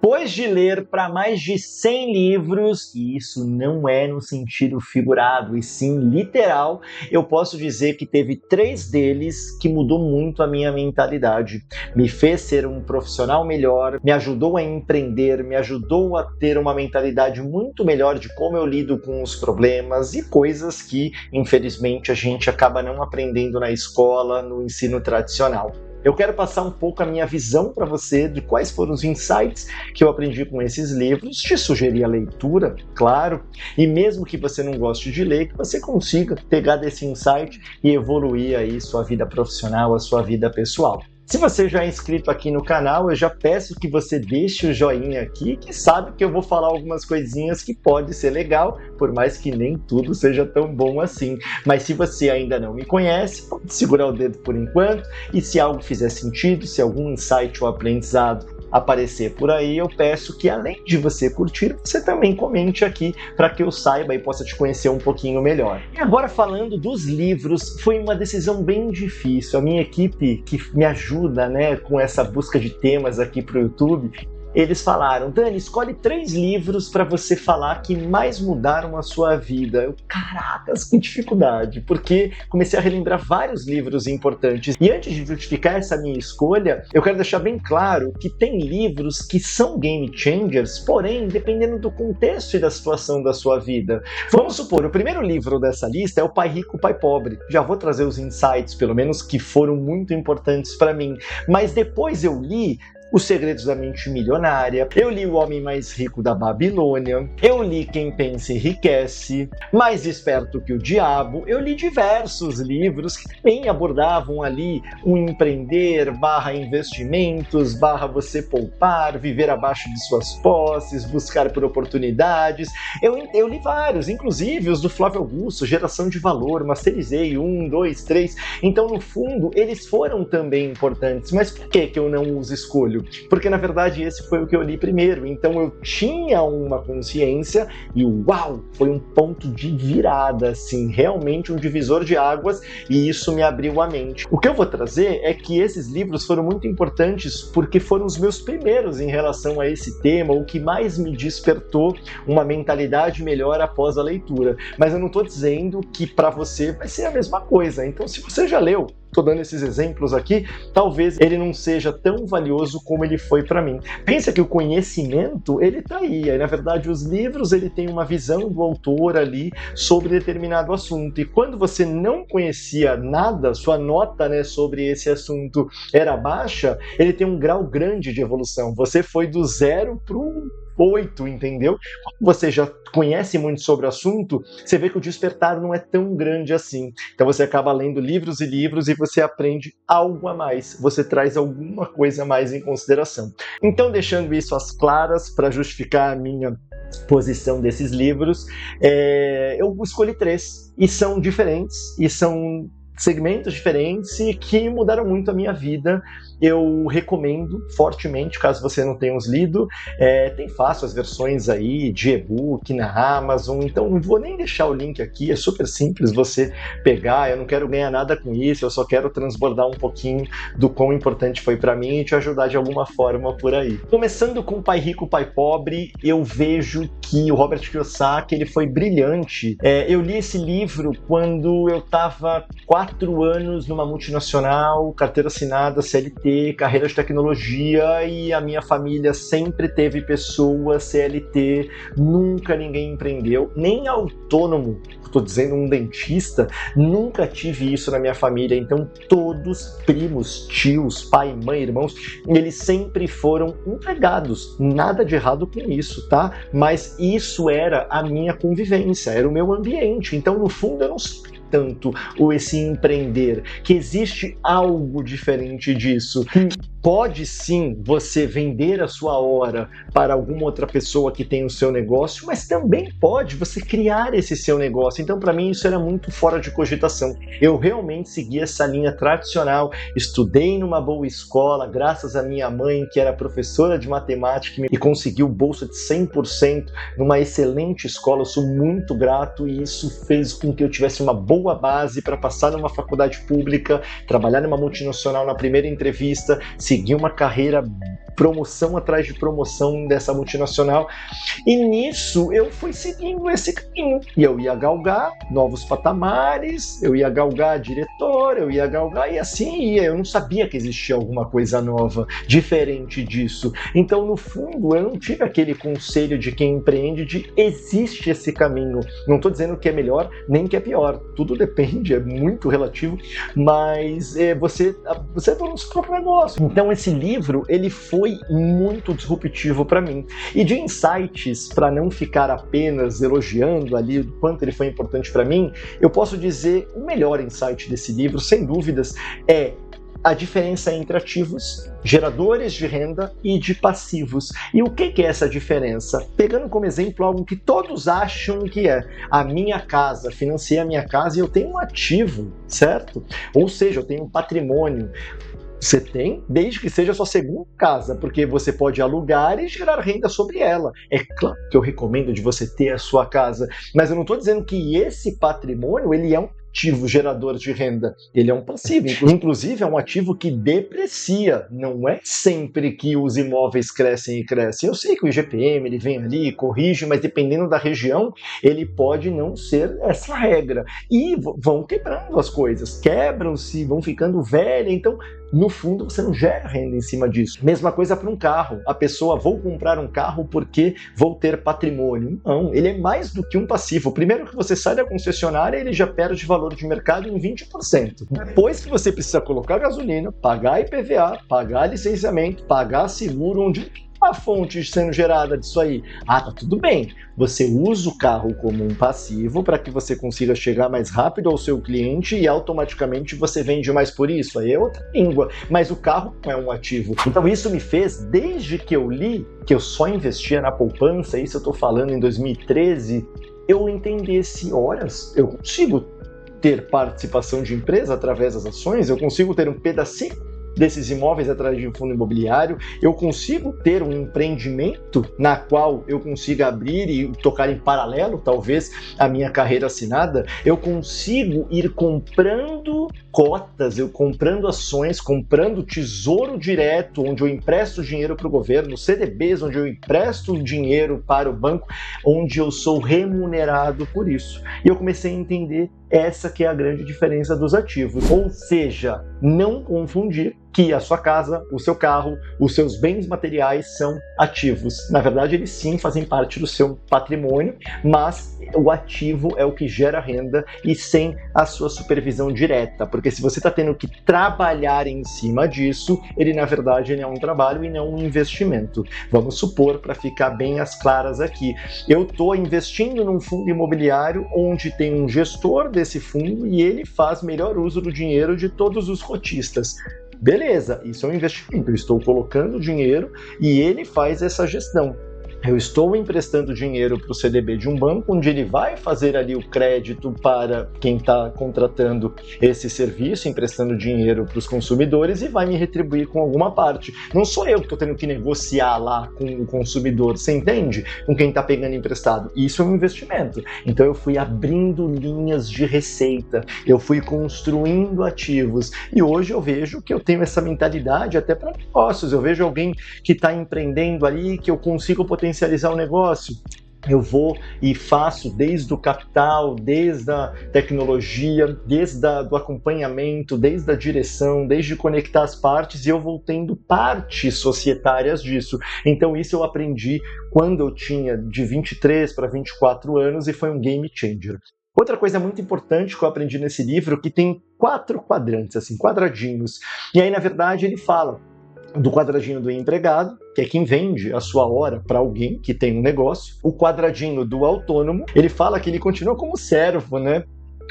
Depois de ler para mais de 100 livros, e isso não é no sentido figurado, e sim literal, eu posso dizer que teve 3 deles que mudou muito a minha mentalidade. Me fez ser um profissional melhor, me ajudou a empreender, me ajudou a ter uma mentalidade muito melhor de como eu lido com os problemas e coisas que, infelizmente, a gente acaba não aprendendo na escola, no ensino tradicional. Eu quero passar um pouco a minha visão para você de quais foram os insights que eu aprendi com esses livros, te sugerir a leitura, claro, e mesmo que você não goste de ler, que você consiga pegar desse insight e evoluir aí sua vida profissional, a sua vida pessoal. Se você já é inscrito aqui no canal, eu já peço que você deixe o joinha aqui, que sabe que eu vou falar algumas coisinhas que pode ser legal, por mais que nem tudo seja tão bom assim. Mas se você ainda não me conhece, pode segurar o dedo por enquanto, e se algo fizer sentido, se algum insight ou aprendizado aparecer por aí, eu peço que além de você curtir, você também comente aqui para que eu saiba e possa te conhecer um pouquinho melhor. E agora falando dos livros, foi uma decisão bem difícil. A minha equipe que me ajuda, né, com essa busca de temas aqui para o YouTube, eles falaram: Dani, escolhe 3 livros para você falar que mais mudaram a sua vida. Eu, caracas, que dificuldade, porque comecei a relembrar vários livros importantes. E antes de justificar essa minha escolha, eu quero deixar bem claro que tem livros que são game changers, porém, dependendo do contexto e da situação da sua vida. Vamos supor, o primeiro livro dessa lista é O Pai Rico, Pai Pobre. Já vou trazer os insights, pelo menos, que foram muito importantes para mim. Mas depois eu li Os Segredos da Mente Milionária, eu li O Homem Mais Rico da Babilônia, eu li Quem Pensa Enriquece, Mais Esperto que o Diabo, eu li diversos livros que também abordavam ali o empreender, investimentos, você poupar, viver abaixo de suas posses, buscar por oportunidades. Eu li vários, inclusive os do Flávio Augusto, Geração de Valor, masterizei 1, 2, 3. Então, no fundo, eles foram também importantes. Mas por que eu não os escolho? Porque, na verdade, esse foi o que eu li primeiro. Então, eu tinha uma consciência e, uau, foi um ponto de virada, assim, realmente um divisor de águas, e isso me abriu a mente. O que eu vou trazer é que esses livros foram muito importantes porque foram os meus primeiros em relação a esse tema, o que mais me despertou uma mentalidade melhor após a leitura. Mas eu não estou dizendo que para você vai ser a mesma coisa. Então, se você já leu, estou dando esses exemplos aqui, talvez ele não seja tão valioso como ele foi para mim. Pensa que o conhecimento, ele está aí. Na verdade, os livros, ele tem uma visão do autor ali sobre determinado assunto. E quando você não conhecia nada, sua nota, né, sobre esse assunto era baixa, ele tem um grau grande de evolução. Você foi do 0 para o 8, entendeu? Quando você já conhece muito sobre o assunto, você vê que o despertar não é tão grande assim. Então você acaba lendo livros e livros e você aprende algo a mais. Você traz alguma coisa a mais em consideração. Então, deixando isso às claras, para justificar a minha posição desses livros, eu escolhi 3. E são diferentes, e são segmentos diferentes e que mudaram muito a minha vida. Eu recomendo fortemente, caso você não tenha os lido. Tem fácil as versões aí de e-book na Amazon, então não vou nem deixar o link aqui, é super simples você pegar. Eu não quero ganhar nada com isso, eu só quero transbordar um pouquinho do quão importante foi para mim e te ajudar de alguma forma por aí. Começando com Pai Rico, Pai Pobre, eu vejo que o Robert Kiyosaki, ele foi brilhante. Eu li esse livro quando eu estava 4 anos numa multinacional, carteira assinada, CLT, carreira de tecnologia, e a minha família sempre teve pessoas CLT, nunca ninguém empreendeu, nem autônomo, estou dizendo um dentista, nunca tive isso na minha família. Então todos, primos, tios, pai, mãe, irmãos, eles sempre foram empregados, nada de errado com isso, tá? Mas isso era a minha convivência, era o meu ambiente. Então, no fundo, eu não tanto esse empreender, que existe algo diferente disso. Pode sim você vender a sua hora para alguma outra pessoa que tem o seu negócio, mas também pode você criar esse seu negócio. Então, para mim, isso era muito fora de cogitação. Eu realmente segui essa linha tradicional, estudei numa boa escola, graças à minha mãe, que era professora de matemática e conseguiu bolsa de 100% numa excelente escola. Eu sou muito grato, e isso fez com que eu tivesse uma boa base para passar numa faculdade pública, trabalhar numa multinacional na primeira entrevista, seguir uma carreira promoção atrás de promoção dessa multinacional. E nisso eu fui seguindo esse caminho. E eu ia galgar novos patamares, eu ia galgar diretor, eu ia galgar e assim ia. Eu não sabia que existia alguma coisa nova, diferente disso. Então, no fundo, eu não tive aquele conselho de quem empreende de existe esse caminho. Não estou dizendo que é melhor nem que é pior. Tudo depende, é muito relativo, mas você é dono do seu próprio negócio. Então, esse livro, ele foi muito disruptivo para mim. E de insights, para não ficar apenas elogiando ali o quanto ele foi importante para mim, eu posso dizer o melhor insight desse livro, sem dúvidas, é a diferença entre ativos, geradores de renda e de passivos. E o que é essa diferença? Pegando como exemplo algo que todos acham que é a minha casa, financiei a minha casa e eu tenho um ativo, certo? Ou seja, eu tenho um patrimônio. Você tem, desde que seja a sua segunda casa, porque você pode alugar e gerar renda sobre ela. É claro que eu recomendo de você ter a sua casa, mas eu não estou dizendo que esse patrimônio ele é um ativo gerador de renda, ele é um passivo, inclusive é um ativo que deprecia, não é sempre que os imóveis crescem e crescem. Eu sei que o IGPM ele vem ali, corrige, mas dependendo da região, ele pode não ser essa regra. E vão quebrando as coisas, quebram-se, vão ficando velhas, então no fundo você não gera renda em cima disso. Mesma coisa para um carro, a pessoa, vou comprar um carro porque vou ter patrimônio. Não, ele é mais do que um passivo. Primeiro que você sai da concessionária, ele já perde valor de mercado em 20%. Depois que você precisa colocar gasolina, pagar IPVA, pagar licenciamento, pagar seguro, onde a fonte sendo gerada disso aí? Ah, tá tudo bem. Você usa o carro como um passivo para que você consiga chegar mais rápido ao seu cliente e automaticamente você vende mais por isso. Aí é outra língua. Mas o carro não é um ativo. Então isso me fez, desde que eu li que eu só investia na poupança, isso eu estou falando em 2013, eu entendesse, horas, eu consigo ter participação de empresa através das ações, eu consigo ter um pedacinho desses imóveis através de um fundo imobiliário, eu consigo ter um empreendimento na qual eu consiga abrir e tocar em paralelo, talvez, a minha carreira assinada, eu consigo ir comprando cotas, eu comprando ações, comprando tesouro direto, onde eu empresto dinheiro para o governo, CDBs, onde eu empresto dinheiro para o banco, onde eu sou remunerado por isso. E eu comecei a entender essa que é a grande diferença dos ativos, ou seja, não confundir que a sua casa, o seu carro, os seus bens materiais são ativos. Na verdade, eles sim fazem parte do seu patrimônio, mas o ativo é o que gera renda e sem a sua supervisão direta, porque se você está tendo que trabalhar em cima disso, ele na verdade ele é um trabalho e não um investimento. Vamos supor, para ficar bem às claras aqui, eu estou investindo num fundo imobiliário onde tem um gestor desse fundo e ele faz melhor uso do dinheiro de todos os cotistas. Beleza, isso é um investimento, eu estou colocando dinheiro e ele faz essa gestão. Eu estou emprestando dinheiro para o CDB de um banco, onde ele vai fazer ali o crédito para quem está contratando esse serviço, emprestando dinheiro para os consumidores e vai me retribuir com alguma parte. Não sou eu que estou tendo que negociar lá com o consumidor, você entende? Com quem está pegando emprestado. Isso é um investimento. Então eu fui abrindo linhas de receita, eu fui construindo ativos e hoje eu vejo que eu tenho essa mentalidade até para negócios. Eu vejo alguém que está empreendendo ali, que eu consigo potencializar o negócio, eu vou e faço desde o capital, desde a tecnologia, desde o acompanhamento, desde a direção, desde conectar as partes e eu vou tendo partes societárias disso. Então isso eu aprendi quando eu tinha de 23 para 24 anos e foi um game changer. Outra coisa muito importante que eu aprendi nesse livro que tem 4 quadrantes, assim, quadradinhos. E aí, na verdade, ele fala do quadradinho do empregado, que é quem vende a sua hora para alguém que tem um negócio. O quadradinho do autônomo, ele fala que ele continua como servo, né,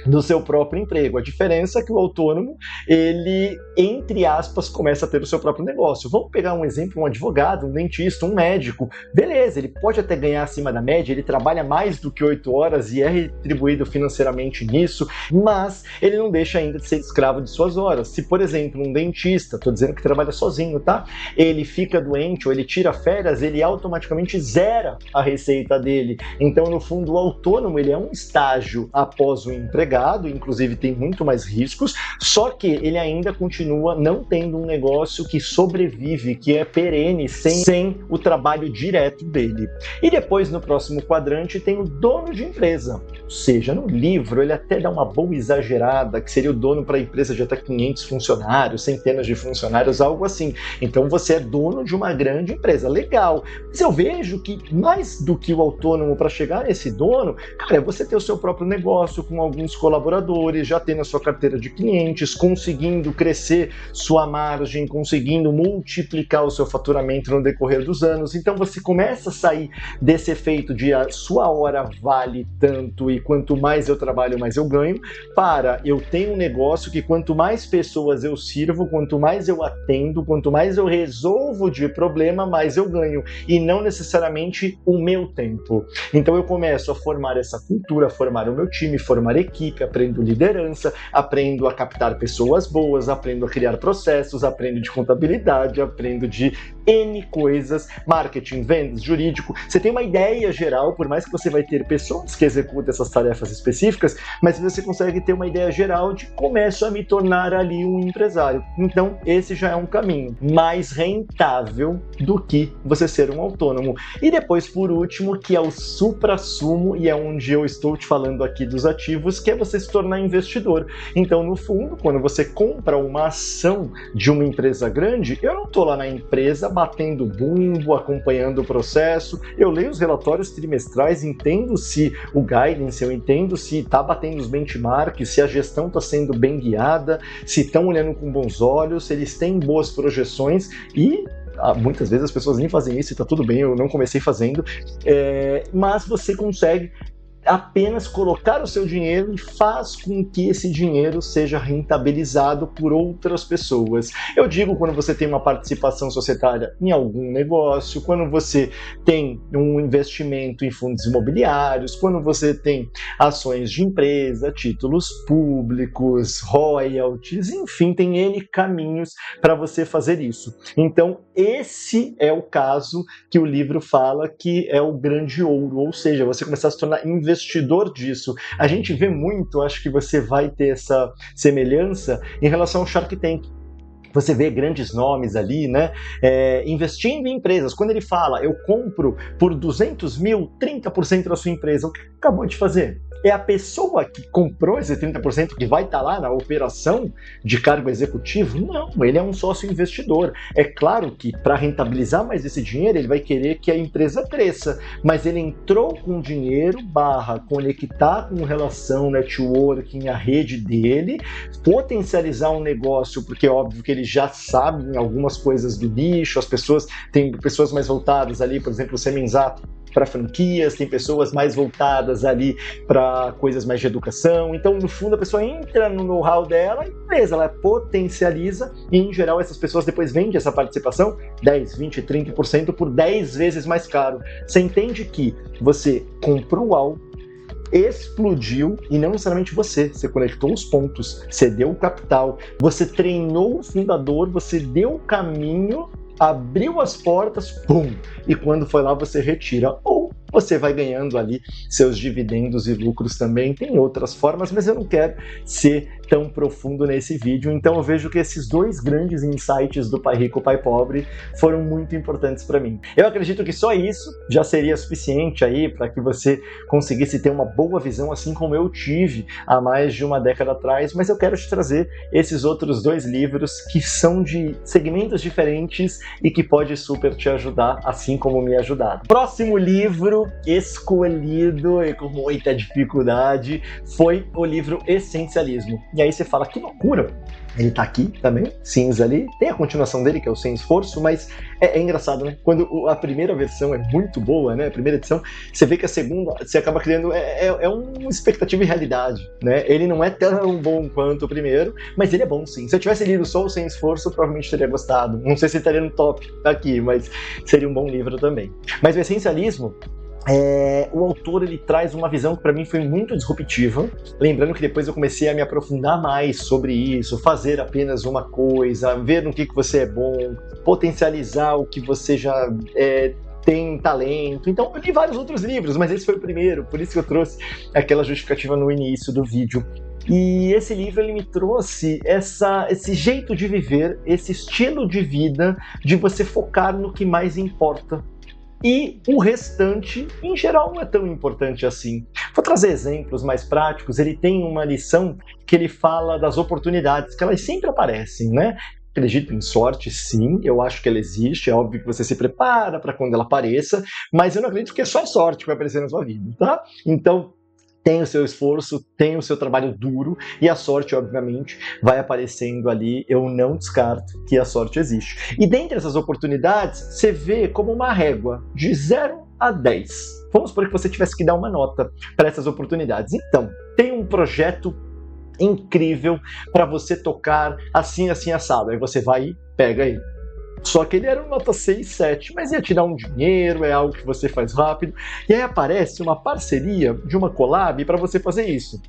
do seu próprio emprego. A diferença é que o autônomo, ele, entre aspas, começa a ter o seu próprio negócio. Vamos pegar um exemplo, um advogado, um dentista, um médico. Beleza, ele pode até ganhar acima da média, ele trabalha mais do que 8 horas e é retribuído financeiramente nisso, mas ele não deixa ainda de ser escravo de suas horas. Se, por exemplo, um dentista, estou dizendo que trabalha sozinho, tá? Ele fica doente ou ele tira férias, ele automaticamente zera a receita dele. Então, no fundo, o autônomo, ele é um estágio após o empregado, empregado, inclusive tem muito mais riscos, só que ele ainda continua não tendo um negócio que sobrevive, que é perene, sem o trabalho direto dele. E depois, no próximo quadrante, tem o dono de empresa. Ou seja, no livro ele até dá uma boa exagerada, que seria o dono para a empresa de até 500 funcionários, centenas de funcionários, algo assim. Então você é dono de uma grande empresa, legal. Mas eu vejo que mais do que o autônomo para chegar nesse dono, cara, é você ter o seu próprio negócio com alguns colaboradores, já tendo a sua carteira de clientes, conseguindo crescer sua margem, conseguindo multiplicar o seu faturamento no decorrer dos anos. Então você começa a sair desse efeito de a sua hora vale tanto e quanto mais eu trabalho, mais eu ganho, para eu tenho um negócio que quanto mais pessoas eu sirvo, quanto mais eu atendo, quanto mais eu resolvo de problema, mais eu ganho, e não necessariamente o meu tempo. Então eu começo a formar essa cultura, formar o meu time, formar equipe, aprendo liderança, aprendo a captar pessoas boas, aprendo a criar processos, aprendo de contabilidade, aprendo de N coisas, marketing, vendas, jurídico. Você tem uma ideia geral, por mais que você vai ter pessoas que executam essas tarefas específicas, mas você consegue ter uma ideia geral de começo a me tornar ali um empresário. Então esse já é um caminho mais rentável do que você ser um autônomo. E depois, por último, que é o suprassumo, e é onde eu estou te falando aqui dos ativos, que é você se tornar investidor. Então, no fundo, quando você compra uma ação de uma empresa grande, eu não estou lá na empresa batendo bumbo, acompanhando o processo, eu leio os relatórios trimestrais, entendo se o guidance, eu entendo se está batendo os benchmarks, se a gestão está sendo bem guiada, se estão olhando com bons olhos, se eles têm boas projeções, e muitas vezes as pessoas nem fazem isso e tá tudo bem, eu não comecei fazendo, mas você consegue apenas colocar o seu dinheiro e faz com que esse dinheiro seja rentabilizado por outras pessoas. Eu digo quando você tem uma participação societária em algum negócio, quando você tem um investimento em fundos imobiliários, quando você tem ações de empresa, títulos públicos, royalties, enfim, tem N caminhos para você fazer isso. Então, esse é o caso que o livro fala que é o grande ouro, ou seja, você começar a se tornar investidor disso. A gente vê muito, acho que você vai ter essa semelhança em relação ao Shark Tank. Você vê grandes nomes ali, né, investindo em empresas. Quando ele fala, eu compro por 200 mil, 30% da sua empresa, o que acabou de fazer? É a pessoa que comprou esse 30% que vai estar lá na operação de cargo executivo? Não, ele é um sócio investidor. É claro que para rentabilizar mais esse dinheiro, ele vai querer que a empresa cresça, mas ele entrou com dinheiro, conectar com relação, networking, a rede dele, potencializar um negócio, porque é óbvio que ele já sabe em algumas coisas do nicho, as pessoas, tem pessoas mais voltadas ali, por exemplo, o Semenzato, para franquias, tem pessoas mais voltadas ali para coisas mais de educação. Então, no fundo, a pessoa entra no know-how dela e beleza, ela potencializa e, em geral, essas pessoas depois vendem essa participação 10, 20, 30% por 10 vezes mais caro. Você entende que você comprou algo, explodiu e não necessariamente você conectou os pontos, você deu o capital, você treinou o fundador, você deu o caminho, abriu as portas, pum, e quando foi lá você retira, ou você vai ganhando ali seus dividendos e lucros também, tem outras formas, mas eu não quero ser tão profundo nesse vídeo, então eu vejo que esses dois grandes insights do Pai Rico, Pai Pobre foram muito importantes para mim. Eu acredito que só isso já seria suficiente aí para que você conseguisse ter uma boa visão, assim como eu tive há mais de uma década atrás, mas eu quero te trazer esses outros dois livros que são de segmentos diferentes e que pode super te ajudar, assim como me ajudaram. Próximo livro escolhido e com muita dificuldade foi o livro Essencialismo. E aí você fala, que loucura! Ele tá aqui também, cinza ali, tem a continuação dele, que é o Sem Esforço, mas é engraçado, né? Quando a primeira versão é muito boa, né? A primeira edição, você vê que a segunda, você acaba criando, uma expectativa e realidade, né? Ele não é tão bom quanto o primeiro, mas ele é bom sim. Se eu tivesse lido só o Sem Esforço, provavelmente teria gostado. Não sei se estaria no top aqui, mas seria um bom livro também. Mas o Essencialismo, o autor ele traz uma visão que para mim foi muito disruptiva, lembrando que depois eu comecei a me aprofundar mais sobre isso, fazer apenas uma coisa, ver no que você é bom, potencializar o que você já tem talento. Então eu li vários outros livros, mas esse foi o primeiro, por isso que eu trouxe aquela justificativa no início do vídeo. E esse livro ele me trouxe esse jeito de viver, esse estilo de vida, de você focar no que mais importa. E o restante, em geral, não é tão importante assim. Vou trazer exemplos mais práticos. Ele tem uma lição que ele fala das oportunidades, que elas sempre aparecem, né? Acredito em sorte, sim, eu acho que ela existe, é óbvio que você se prepara para quando ela apareça, mas eu não acredito que é só sorte que vai aparecer na sua vida, tá? Então, tem o seu esforço, tem o seu trabalho duro e a sorte, obviamente, vai aparecendo ali. Eu não descarto que a sorte existe. E dentre essas oportunidades, você vê como uma régua de 0 a 10. Vamos supor que você tivesse que dar uma nota para essas oportunidades. Então, tem um projeto incrível para você tocar assim, assim, assado. Aí você vai e pega ele. Só que ele era uma nota 6, 7, mas ia te dar um dinheiro, é algo que você faz rápido. E aí aparece uma parceria de uma collab para você fazer isso.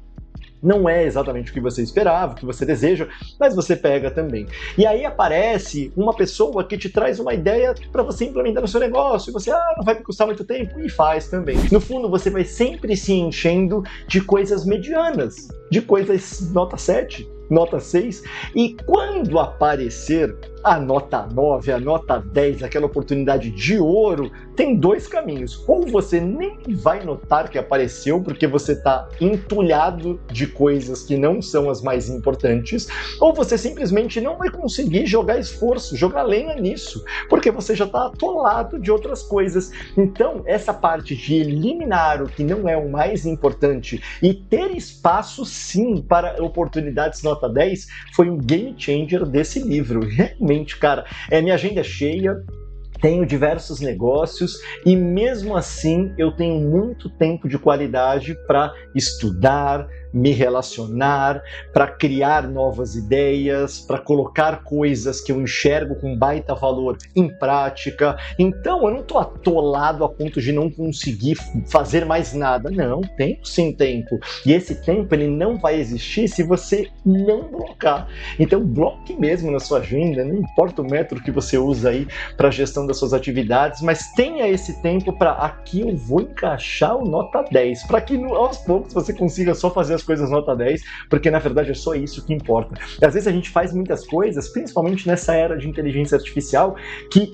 Não é exatamente o que você esperava, o que você deseja, mas você pega também. E aí aparece uma pessoa que te traz uma ideia para você implementar no seu negócio, e você, não vai me custar muito tempo, e faz também. No fundo, você vai sempre se enchendo de coisas medianas, de coisas nota 7, nota 6, e quando aparecer a nota 9, a nota 10, aquela oportunidade de ouro, tem dois caminhos. Ou você nem vai notar que apareceu porque você está entulhado de coisas que não são as mais importantes, ou você simplesmente não vai conseguir jogar esforço, jogar lenha nisso, porque você já está atolado de outras coisas. Então, essa parte de eliminar o que não é o mais importante e ter espaço, sim, para oportunidades nota 10, foi um game changer desse livro. Realmente, cara, minha agenda é cheia, tenho diversos negócios e mesmo assim eu tenho muito tempo de qualidade para estudar, me relacionar, para criar novas ideias, para colocar coisas que eu enxergo com baita valor em prática. Então eu não estou atolado a ponto de não conseguir fazer mais nada. Não, tenho sim tempo. E esse tempo ele não vai existir se você não blocar. Então bloque mesmo na sua agenda, não importa o método que você usa aí para a gestão das suas atividades, mas tenha esse tempo para aqui eu vou encaixar o nota 10, para que aos poucos você consiga só fazer as coisas nota 10, porque na verdade é só isso que importa. Às vezes a gente faz muitas coisas, principalmente nessa era de inteligência artificial, que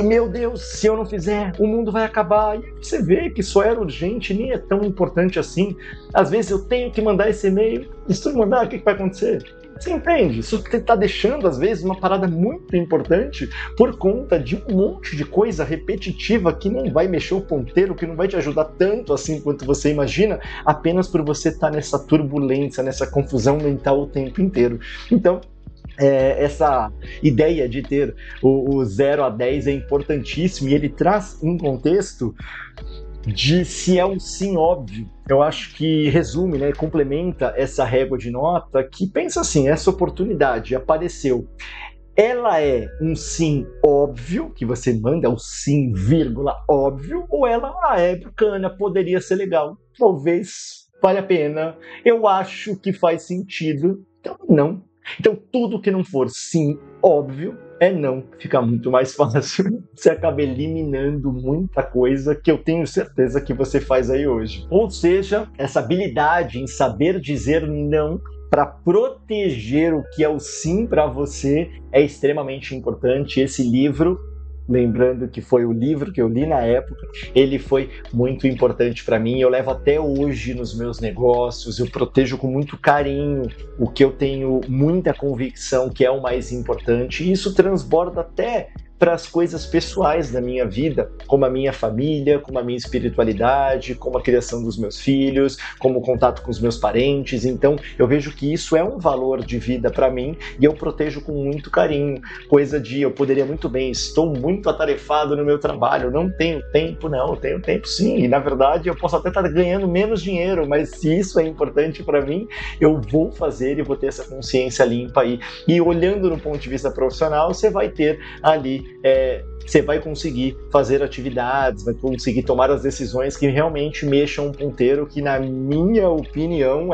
meu Deus, se eu não fizer, o mundo vai acabar. E você vê que só era urgente, nem é tão importante assim. Às vezes eu tenho que mandar esse e-mail, e se tu mandar, o que vai acontecer? Você entende? Isso está deixando, às vezes, uma parada muito importante por conta de um monte de coisa repetitiva que não vai mexer o ponteiro, que não vai te ajudar tanto assim quanto você imagina, apenas por você estar nessa turbulência, nessa confusão mental o tempo inteiro. Então, essa ideia de ter o 0 a 10 é importantíssimo e ele traz um contexto de se é um sim óbvio. Eu acho que resume, né, complementa essa régua de nota que pensa assim, essa oportunidade apareceu. Ela é um sim óbvio, que você manda o sim, vírgula, óbvio, ou ela é bacana, poderia ser legal, talvez vale a pena, eu acho que faz sentido, então não. Então tudo que não for sim óbvio é não, fica muito mais fácil, você acaba eliminando muita coisa que eu tenho certeza que você faz aí hoje. Ou seja, essa habilidade em saber dizer não para proteger o que é o sim para você é extremamente importante. Esse livro, lembrando que foi o livro que eu li na época, ele foi muito importante para mim, eu levo até hoje nos meus negócios, eu protejo com muito carinho o que eu tenho muita convicção que é o mais importante, e isso transborda até para as coisas pessoais da minha vida, como a minha família, como a minha espiritualidade, como a criação dos meus filhos, como o contato com os meus parentes. Então eu vejo que isso é um valor de vida para mim e eu protejo com muito carinho. Coisa de eu poderia muito bem, estou muito atarefado no meu trabalho, não tenho tempo, não, eu tenho tempo sim, e na verdade eu posso até estar ganhando menos dinheiro, mas se isso é importante para mim, eu vou fazer e vou ter essa consciência limpa aí. E olhando no ponto de vista profissional, você vai ter ali você vai conseguir fazer atividades, vai conseguir tomar as decisões que realmente mexam um ponteiro, que na minha opinião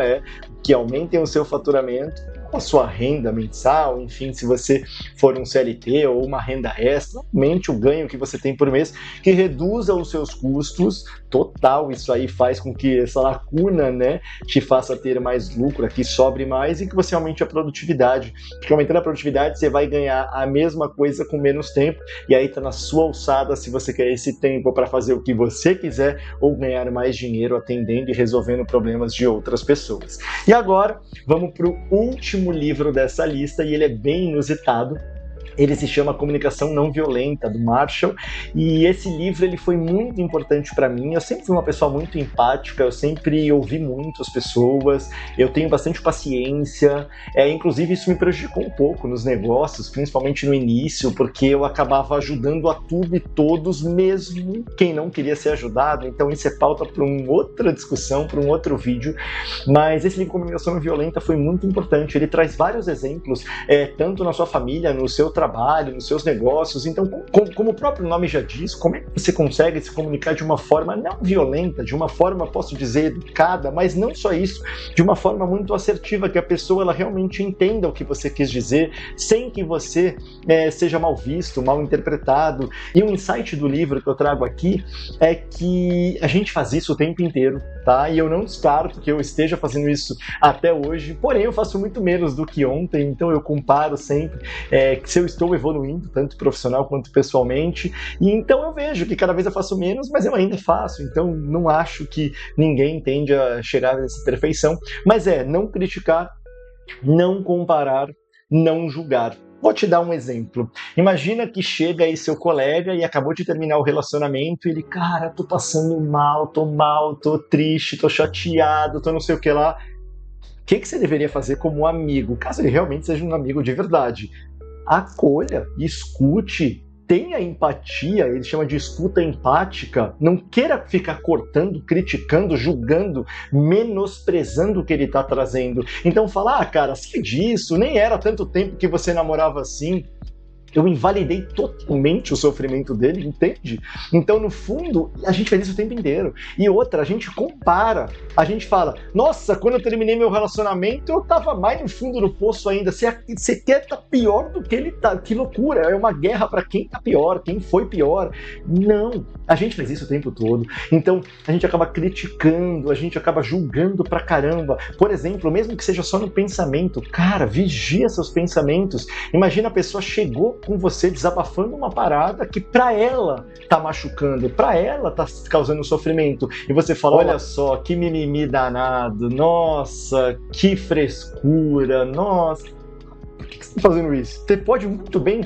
que aumentem o seu faturamento, a sua renda mensal, enfim, se você for um CLT ou uma renda extra, aumente o ganho que você tem por mês, que reduza os seus custos total. Isso aí faz com que essa lacuna, né, te faça ter mais lucro, que sobre mais e que você aumente a produtividade. Porque aumentando a produtividade, você vai ganhar a mesma coisa com menos tempo, e aí tá na sua alçada se você quer esse tempo para fazer o que você quiser ou ganhar mais dinheiro atendendo e resolvendo problemas de outras pessoas. E agora, vamos para o último livro dessa lista, e ele é bem inusitado. Ele se chama Comunicação Não Violenta, do Marshall, e esse livro ele foi muito importante para mim. Eu sempre fui uma pessoa muito empática, eu sempre ouvi muito as pessoas, eu tenho bastante paciência, inclusive isso me prejudicou um pouco nos negócios, principalmente no início, porque eu acabava ajudando a tudo e todos, mesmo quem não queria ser ajudado. Então isso é pauta para uma outra discussão, para um outro vídeo, mas esse livro Comunicação Não Violenta foi muito importante. Ele traz vários exemplos, tanto na sua família, no seu trabalho, nos seus negócios. Então, como o próprio nome já diz, como é que você consegue se comunicar de uma forma não violenta, de uma forma, posso dizer, educada, mas não só isso, de uma forma muito assertiva, que a pessoa ela realmente entenda o que você quis dizer, sem que você seja mal visto, mal interpretado. E um insight do livro que eu trago aqui é que a gente faz isso o tempo inteiro, tá? E eu não descarto que eu esteja fazendo isso até hoje, porém eu faço muito menos do que ontem, então eu comparo sempre que se eu estou evoluindo, tanto profissional quanto pessoalmente, e então eu vejo que cada vez eu faço menos, mas eu ainda faço, então não acho que ninguém tende a chegar nessa perfeição, mas não criticar, não comparar, não julgar. Vou te dar um exemplo. Imagina que chega aí seu colega e acabou de terminar o relacionamento e ele, cara, tô passando mal, tô triste, tô chateado, tô não sei o que lá. O que você deveria fazer como amigo, caso ele realmente seja um amigo de verdade? Acolha, escute, tenha empatia, ele chama de escuta empática, não queira ficar cortando, criticando, julgando, menosprezando o que ele está trazendo. Então fala, cara, sai disso, nem era tanto tempo que você namorava assim. Eu invalidei totalmente o sofrimento dele, entende? Então, no fundo, a gente faz isso o tempo inteiro. E outra, a gente compara. A gente fala, nossa, quando eu terminei meu relacionamento, eu tava mais no fundo do poço ainda. Você quer tá pior do que ele tá. Que loucura! É uma guerra para quem tá pior, quem foi pior. Não! A gente faz isso o tempo todo. Então, a gente acaba criticando, a gente acaba julgando pra caramba. Por exemplo, mesmo que seja só no pensamento, cara, vigia seus pensamentos. Imagina a pessoa chegou com você desabafando uma parada que pra ela tá machucando, pra ela tá causando sofrimento, e você fala, olha só, que mimimi danado, nossa, que frescura, nossa, por que você tá fazendo isso? Você pode muito bem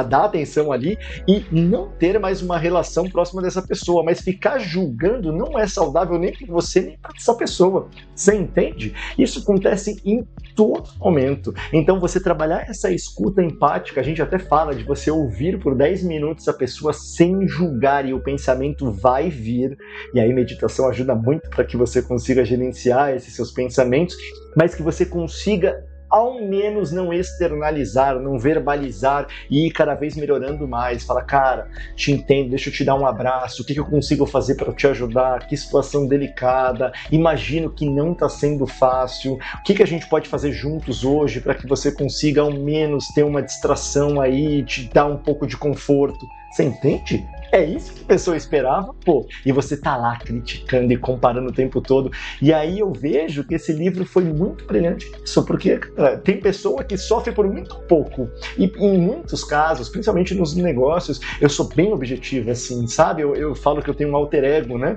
dar atenção ali e não ter mais uma relação próxima dessa pessoa, mas ficar julgando não é saudável nem para você nem para essa pessoa. Você entende? Isso acontece em todo momento. Então você trabalhar essa escuta empática, a gente até fala de você ouvir por 10 minutos a pessoa sem julgar, e o pensamento vai vir, e aí meditação ajuda muito para que você consiga gerenciar esses seus pensamentos, mas que você consiga ao menos não externalizar, não verbalizar e ir cada vez melhorando mais. Fala, cara, te entendo, deixa eu te dar um abraço, o que eu consigo fazer para te ajudar, que situação delicada, imagino que não está sendo fácil, o que a gente pode fazer juntos hoje para que você consiga ao menos ter uma distração aí, te dar um pouco de conforto. Você entende? É isso que a pessoa esperava, pô. E você tá lá criticando e comparando o tempo todo. E aí eu vejo que esse livro foi muito brilhante nisso, porque tem pessoa que sofre por muito pouco. E em muitos casos, principalmente nos negócios, eu sou bem objetivo, assim, sabe? Eu falo que eu tenho um alter ego, né?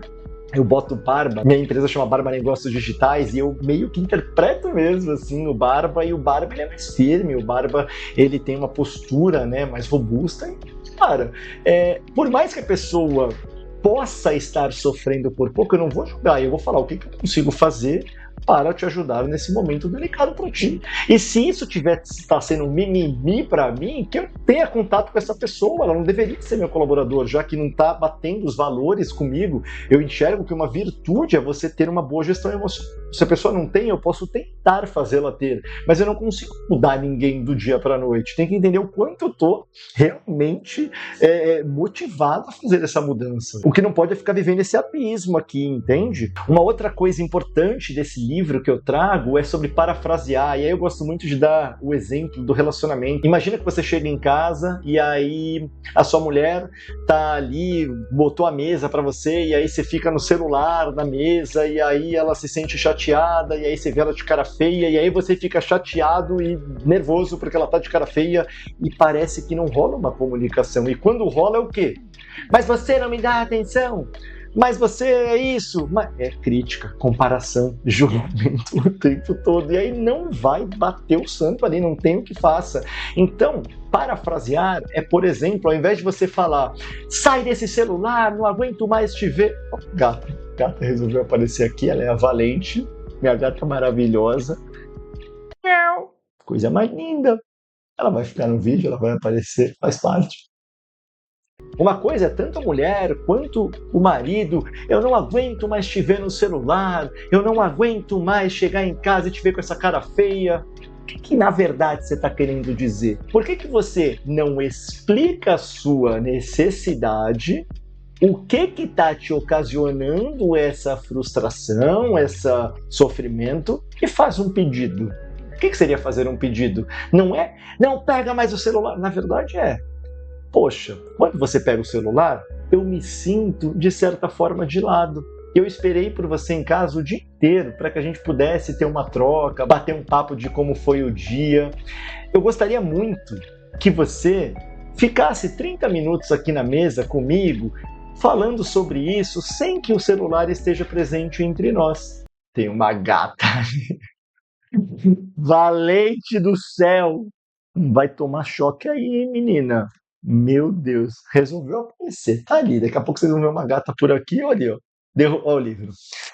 Eu boto Barba, minha empresa chama Barba Negócios Digitais, e eu meio que interpreto mesmo, assim, o Barba, e o Barba ele é mais firme, o Barba ele tem uma postura, né, mais robusta, e, cara, por mais que a pessoa possa estar sofrendo por pouco, eu não vou julgar, eu vou falar o que eu consigo fazer para te ajudar nesse momento delicado para ti. E se isso está sendo um mimimi para mim, que eu tenha contato com essa pessoa, ela não deveria ser meu colaborador, já que não está batendo os valores comigo. Eu enxergo que uma virtude é você ter uma boa gestão emocional. Se a pessoa não tem, eu posso tentar fazê-la ter, mas eu não consigo mudar ninguém do dia para a noite. Tem que entender o quanto eu estou realmente motivado a fazer essa mudança. O que não pode é ficar vivendo esse abismo aqui, entende? Uma outra coisa importante desse livro que eu trago é sobre parafrasear, e aí eu gosto muito de dar o exemplo do relacionamento. Imagina que você chega em casa e aí a sua mulher tá ali, botou a mesa para você, e aí você fica no celular na mesa, e aí ela se sente chateada, e aí você vê ela de cara feia, e aí você fica chateado e nervoso porque ela tá de cara feia, e parece que não rola uma comunicação. E quando rola é o quê? Mas você não me dá atenção, mas você é isso. Mas é crítica, comparação, julgamento o tempo todo. E aí não vai bater o santo ali, não tem o que faça. Então, parafrasear é, por exemplo, ao invés de você falar, sai desse celular, não aguento mais te ver. Oh, gata resolveu aparecer aqui, ela é a Valente, minha gata maravilhosa. Coisa mais linda. Ela vai ficar no vídeo, ela vai aparecer, faz parte. Uma coisa é tanto a mulher quanto o marido, eu não aguento mais te ver no celular, eu não aguento mais chegar em casa e te ver com essa cara feia. O que na verdade você está querendo dizer? Por que você não explica a sua necessidade? O que está te ocasionando essa frustração, esse sofrimento, e faz um pedido? O que seria fazer um pedido? Não é, não pega mais o celular. Na verdade é, poxa, quando você pega o celular, eu me sinto, de certa forma, de lado. Eu esperei por você em casa o dia inteiro para que a gente pudesse ter uma troca, bater um papo de como foi o dia. Eu gostaria muito que você ficasse 30 minutos aqui na mesa comigo, falando sobre isso, sem que o celular esteja presente entre nós. Tem uma gata. Valente do céu! Vai tomar choque aí, menina. Meu Deus, resolveu aparecer. Tá ali, daqui a pouco vocês vão ver uma gata por aqui, olha ali, ó. Ó o livro.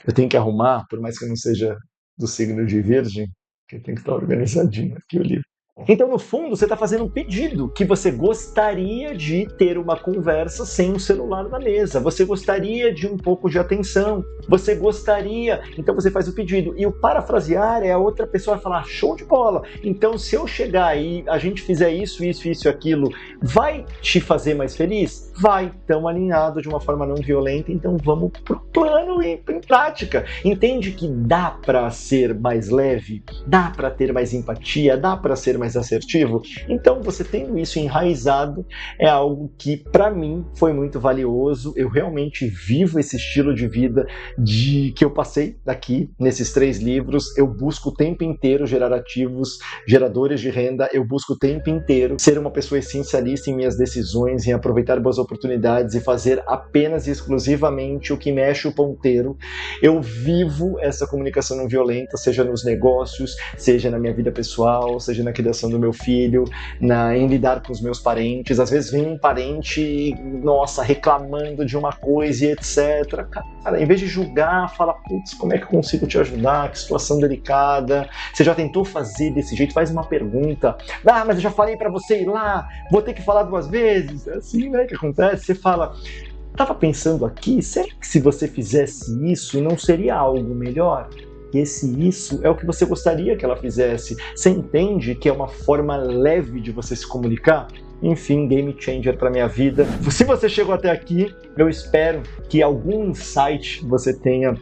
Eu tenho que arrumar, por mais que eu não seja do signo de Virgem, que tem que estar organizadinho aqui o livro. Então, no fundo, você está fazendo um pedido que você gostaria de ter uma conversa sem o celular na mesa. Você gostaria de um pouco de atenção. Você gostaria... Então, você faz o pedido. E o parafrasear é a outra pessoa falar, show de bola. Então, se eu chegar e a gente fizer isso, isso, isso e aquilo, vai te fazer mais feliz? Vai. Tão alinhado de uma forma não violenta. Então, vamos pro plano e em prática. Entende que dá para ser mais leve? Dá para ter mais empatia? Dá para ser mais assertivo? Então, você tendo isso enraizado é algo que para mim foi muito valioso. Eu realmente vivo esse estilo de vida que eu passei aqui nesses 3 livros. Eu busco o tempo inteiro gerar ativos, geradores de renda. Eu busco o tempo inteiro ser uma pessoa essencialista em minhas decisões, em aproveitar boas oportunidades e fazer apenas e exclusivamente o que mexe o ponteiro. Eu vivo essa comunicação não violenta, seja nos negócios, seja na minha vida pessoal, seja na criação do meu filho, em lidar com os meus parentes. Às vezes vem um parente, nossa, reclamando de uma coisa e etc. Cara, em vez de julgar, fala, putz, como é que eu consigo te ajudar? Que situação delicada. Você já tentou fazer desse jeito? Faz uma pergunta. Ah, mas eu já falei pra você ir lá, vou ter que falar 2 vezes. É assim, né, que acontece. Você fala, tava pensando aqui, será que se você fizesse isso, não seria algo melhor? Isso é o que você gostaria que ela fizesse. Você entende que é uma forma leve de você se comunicar? Enfim, game changer para minha vida. Se você chegou até aqui, eu espero que algum insight você tenha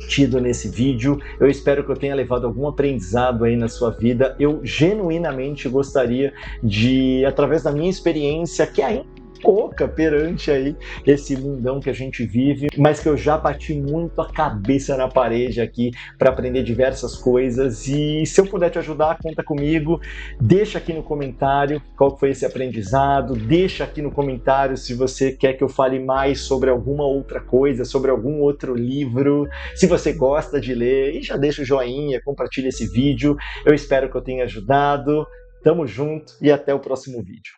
tido nesse vídeo. Eu espero que eu tenha levado algum aprendizado aí na sua vida. Eu genuinamente gostaria de, através da minha experiência, que ainda pouca perante aí esse mundão que a gente vive, mas que eu já bati muito a cabeça na parede aqui para aprender diversas coisas. E se eu puder te ajudar, conta comigo. Deixa aqui no comentário qual foi esse aprendizado, deixa aqui no comentário se você quer que eu fale mais sobre alguma outra coisa, sobre algum outro livro, se você gosta de ler, e já deixa o joinha, compartilha esse vídeo. Eu espero que eu tenha ajudado. Tamo junto e até o próximo vídeo.